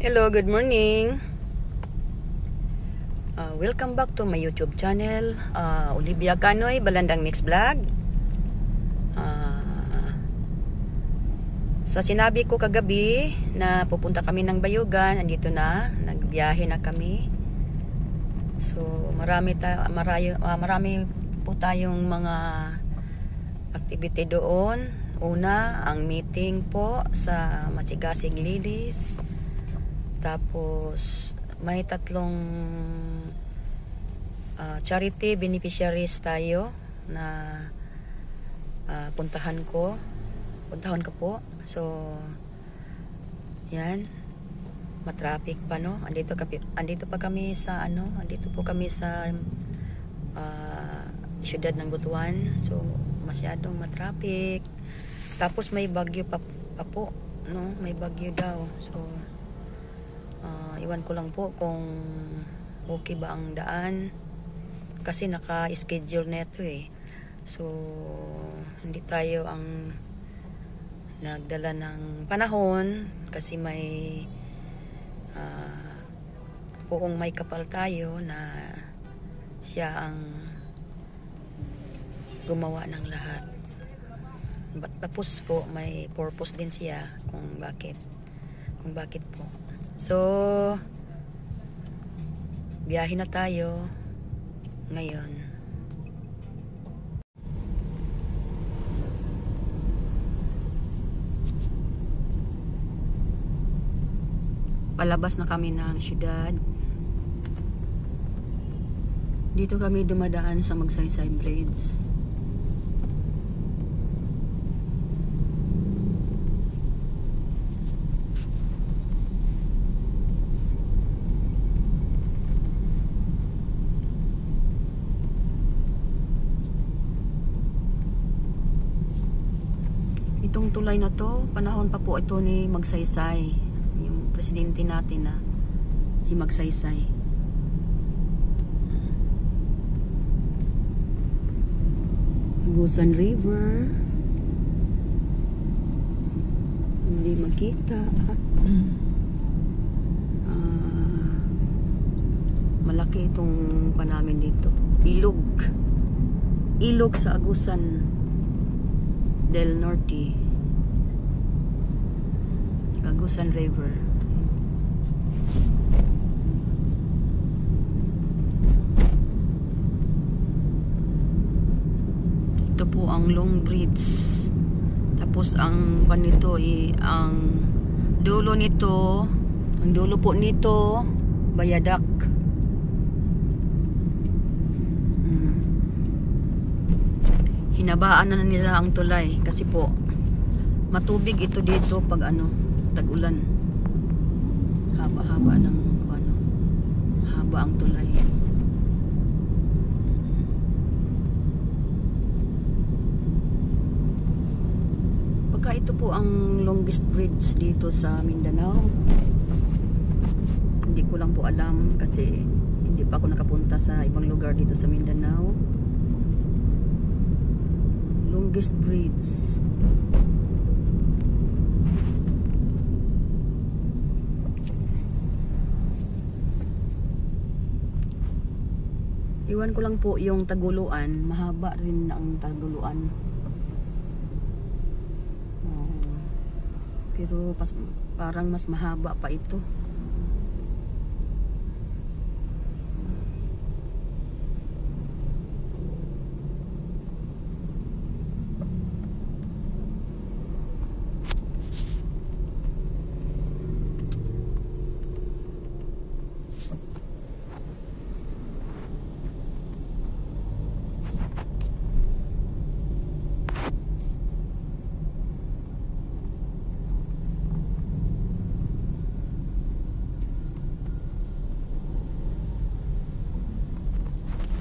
Hello, good morning. Welcome back to my YouTube channel, Olivia Canoy, Balandang Mix Vlog. Sa sinabi ko kagabi na pupunta kami ng Bayugan, andito na, nagbiyahe na kami. So marami po tayong mga activity doon. Una, ang meeting po sa Matsigasig Lilies. Tapos may tatlong charity beneficiaries tayo na puntahan ko po. So yan, matraffic pa, no? Andito po kami sa siyudad ng Butuan. So masyadong matraffic. Tapos may bagyo pa po, no? May bagyo daw. So iwan ko lang po kung okay ba ang daan kasi naka-schedule neto eh. So hindi tayo ang nagdala ng panahon kasi may poong may kapal tayo na siya ang gumawa ng lahat. Tapos po may purpose din siya kung bakit po. So biyahe na tayo ngayon. Palabas na kami ng syudad. Dito kami dumadaan sa Magsaysay Bridge. Itong tulay na to, panahon pa po ito ni Magsaysay, yung presidente natin na si Magsaysay. Agusan River, hindi makita. Malaki itong panamin dito. Ilog sa Agusan del Norte, Agusan River. Ito po ang Long Bridge. Tapos ang ang dulo po nito Bayadak. Hinabaan na nila ang tulay kasi po matubig ito dito pag tag-ulan. Haba-haba ng mahaba ang tulay. Baka ito po ang longest bridge dito sa Mindanao. Hindi ko lang po alam kasi hindi pa ako nakapunta sa ibang lugar dito sa Mindanao. Longest bridge. Iwan ko lang po yung Taguluan, mahaba rin ang Taguluan. Pero parang mas mahaba pa ito.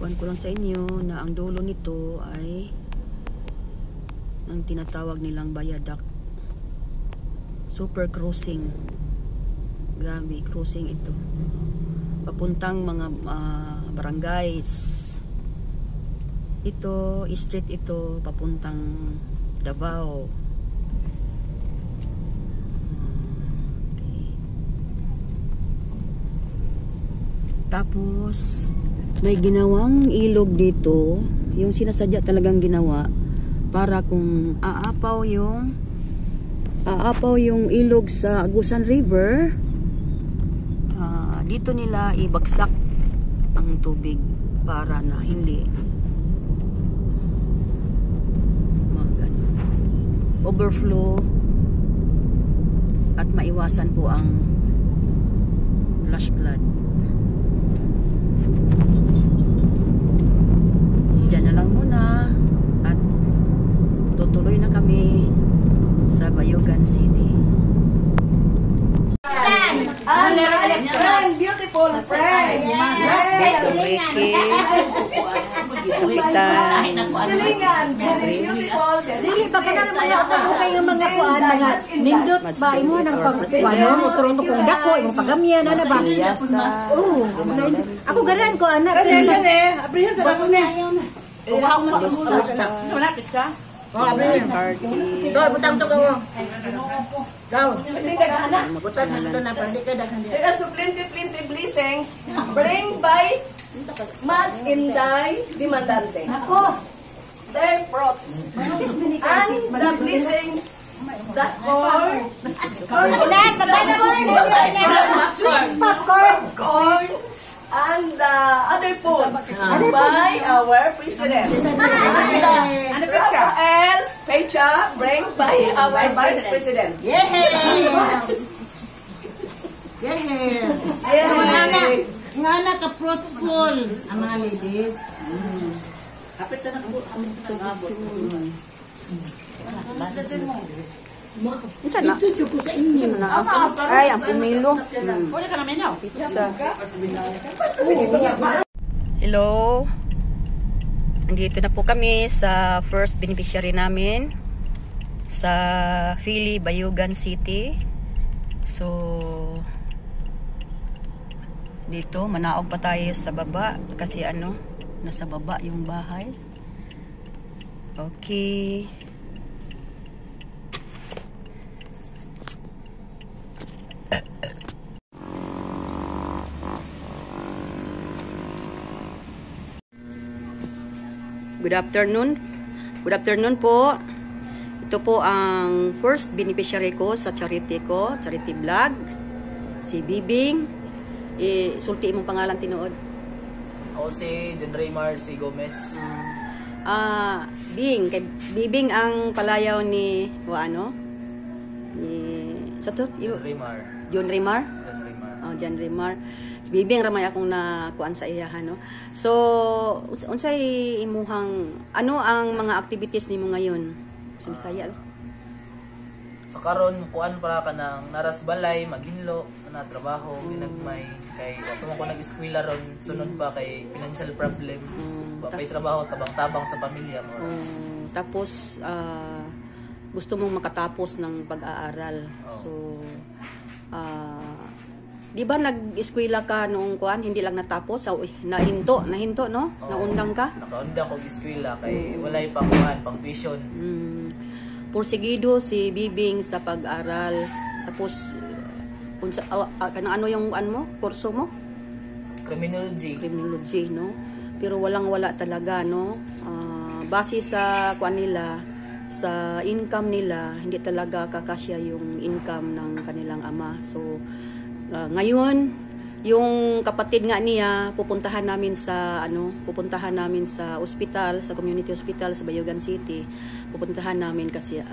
Kuwan ko lang sa inyo na ang dulo nito ay ang tinatawag nilang Bayadak. Super crossing. Grabe, crossing ito. Papuntang mga barangays. Ito, street ito, papuntang Davao. Okay. Tapos may ginawang ilog dito, yung sinasadya talagang ginawa para kung aapaw yung ilog sa Agusan River, dito nila ibagsak ang tubig para na hindi overflow at maiwasan po ang flash flood. Diyan na lang muna at tutuloy na kami sa Bayugan City. Beautiful friend. Beto Ricky. Kapitan. Beautiful. Dili pa ka na mga ako kayo mga kuan mga nindot ba imo nang pagkuano mo turong to kung dako imong pagamyan na ba? Oo. Ako garan ko anak. Gani, abrihan sa dako ni. Wala pizza. Party. Do butang to gawo. Gaw. Hindi ka anak. Butang na para di ka daghan. There are so plenty blessings. Bring by Mas Inday Dimandante. Ako. Their fruits. And the blessings that are Ulan corn and the other food by our president. And Rafael's Pecha bring by our vice president. Yeah. Nga na ka fruitful ang mga ladies. Unsa na? Ay, ang pumilo. Pizza. Hello. Nandito na po kami sa first beneficiary namin sa Philly, Bayugan City. So dito manaog pa tayo sa baba kasi nasa baba yung bahay. Okay. Good afternoon. Good afternoon po. Ito po ang first beneficiary ko sa charity vlog. Si Bibing. Sulti imong pangalan tinuod. Ako si John Raymar C. Gomez. Bibing ang palayaw ni sa to? John Raymar. John Raymar? John Raymar. John Raymar. Bibing ramay akong nakuan sa iyahan, no. So, unsay imuhang ang mga activities nimo ngayon? Sa Bisaya. Sa karon kuan para ka nang naras balay, maghinlo, na trabaho, ginagmay kay wa ko nag-eskwela ron, sunod pa kay financial problem. Wa pay trabaho tabang-tabang sa pamilya mo. Tapos gusto mong makatapos ng pag-aaral. So di ba nag-eskwela ka noong kuan, hindi lang natapos, nahinto no? Naundang ka? Nakaundang ko eskwela kay walay pang kuan, pang tuition. Porsigido si Bibing sa pag-aral. Tapos ano yung kurso mo? Criminology, no? Pero walang-wala talaga, no? Base sa kuan nila, sa income nila, hindi talaga kakasya yung income ng kanilang ama. So ngayon, yung kapatid nga niya pupuntahan namin sa ospital, sa community hospital sa Bayugan City. Pupuntahan namin kasi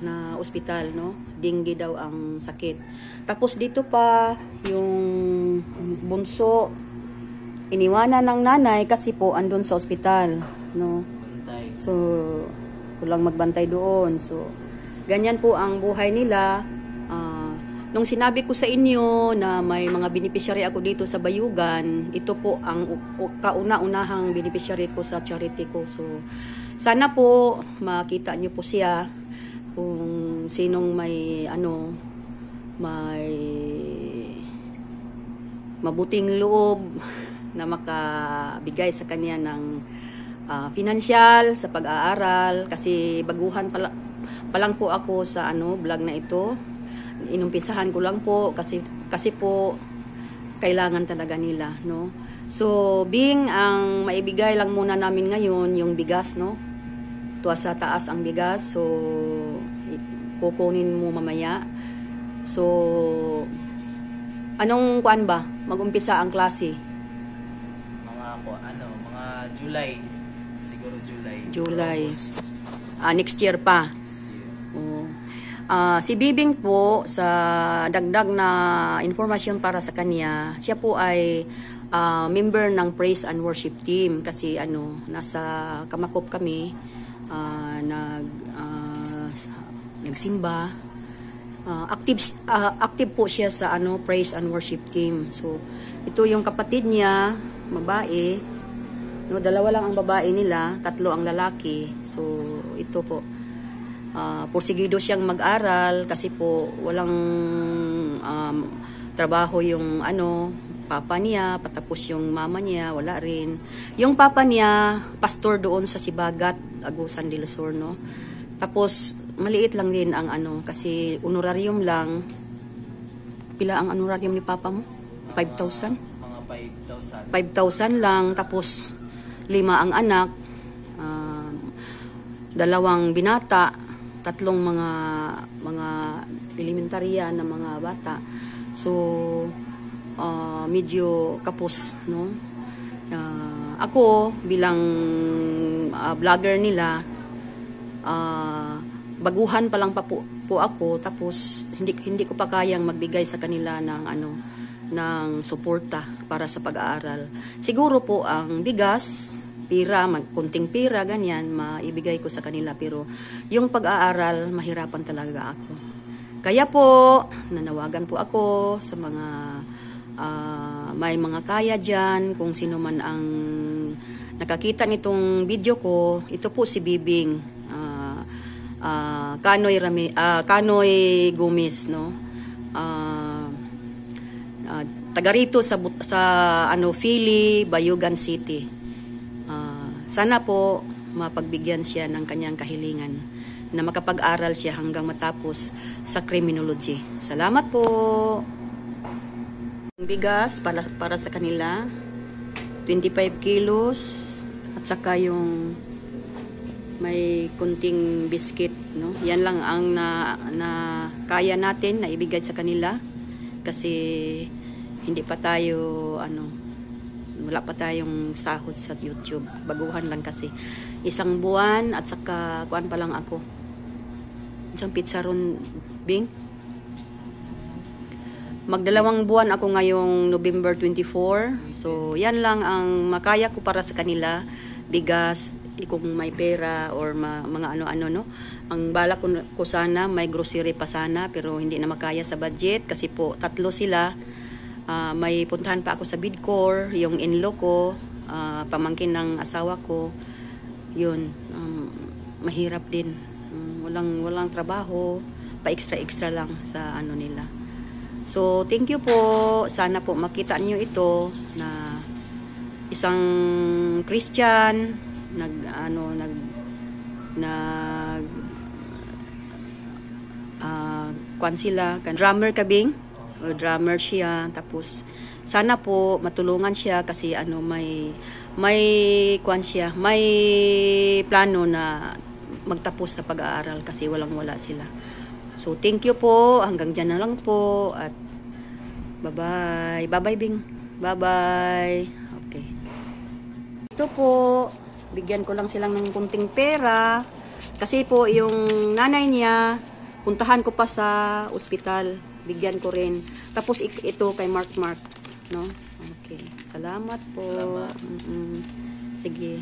na ospital, no? Dengue daw ang sakit. Tapos dito pa yung bunso iniwanan ng nanay kasi po andun sa ospital, no? So kulang magbantay doon. So ganyan po ang buhay nila. Nung sinabi ko sa inyo na may mga beneficiary ako dito sa Bayugan, ito po ang kauna-unahang beneficiary ko sa charity ko. So, sana po makita niyo po siya kung sinong may mabuting loob na makabigay sa kanya ng financial sa pag-aaral kasi baguhan pa lang po ako sa vlog na ito. Inumpisahan ko lang po kasi po kailangan talaga nila, no? So, Bing, ang maibigay lang muna namin ngayon yung bigas, no? Tuwa sa taas ang bigas, so kukunin mo mamaya. So, anong kuan ba? Mag-umpisa ang klase? Mga July. Siguro July. July. August. Next year pa. Oo. Si Bibing po, sa dagdag na informasyon para sa kanya, siya po ay member ng Praise and Worship Team kasi nasa Kamakop kami, nagsimba. Active po siya sa Praise and Worship Team. So ito yung kapatid niya, babae. No, 2 lang ang babae nila, 3 ang lalaki. So ito po, porsigido siyang mag-aral kasi po walang trabaho yung papa niya, patapos yung mama niya, wala rin. Yung papa niya, pastor doon sa Sibagat, Agusan del Sur, no? Tapos, maliit lang din ang kasi honorarium lang. Pila ang honorarium ni papa mo? 5,000? Mga 5,000. 5,000 lang, tapos 5 ang anak, 2 binata, 3 mga elementarya na mga bata. So, medyo kapos, no? Ako bilang vlogger nila, baguhan pa lang po ako, tapos hindi ko pa kayang magbigay sa kanila ng suporta para sa pag-aaral. Siguro po ang bigas, pira, kunting pira, ganyan, maibigay ko sa kanila, pero yung pag-aaral, mahirapan talaga ako. Kaya po, nanawagan po ako sa mga may mga kaya dyan, kung sino man ang nakakita nitong video ko. Ito po si Bibing, Kanoy Gomez, no? Taga rito sa Philly, Bayugan City. Sana po mapagbigyan siya ng kanyang kahilingan na makapag-aral siya hanggang matapos sa criminology. Salamat po. Bigas para sa kanila, 25 kilos, at saka yung may kunting biscuit, no? Yan lang ang na kaya natin na ibigay sa kanila kasi hindi pa tayo wala pa tayong sahod sa YouTube. Baguhan lang kasi. 1 buwan at saka kuan pa lang ako. Isang pizza ron, Bing. Mag2 buwan ako ngayong November 24. So, yan lang ang makaya ko para sa kanila. Bigas, kung may pera or mga ano-ano, no? Ang bala ko sana, may grocery pa sana, pero hindi na makaya sa budget kasi po 3 sila. May puntahan pa ako sa Bidcor, yung in-law ko, pamangkin ng asawa ko. Yun, mahirap din. Walang trabaho, pa-extra lang sa nila. So, thank you po. Sana po makita niyo ito na isang Christian kwan sila, drummer Bing, o drummer siya, tapos sana po matulungan siya kasi may kwan siya, may plano na magtapos sa pag-aaral kasi wala sila. So, thank you po. Hanggang dyan na lang po. At bye-bye. Bye-bye, Bing. Bye-bye. Okay. Ito po, bigyan ko lang silang ng kunting pera. Kasi po, yung nanay niya, puntahan ko pa sa ospital. Bigyan ko rin. Tapos, ito kay Mark. No? Okay. Salamat po. Salamat. Sige.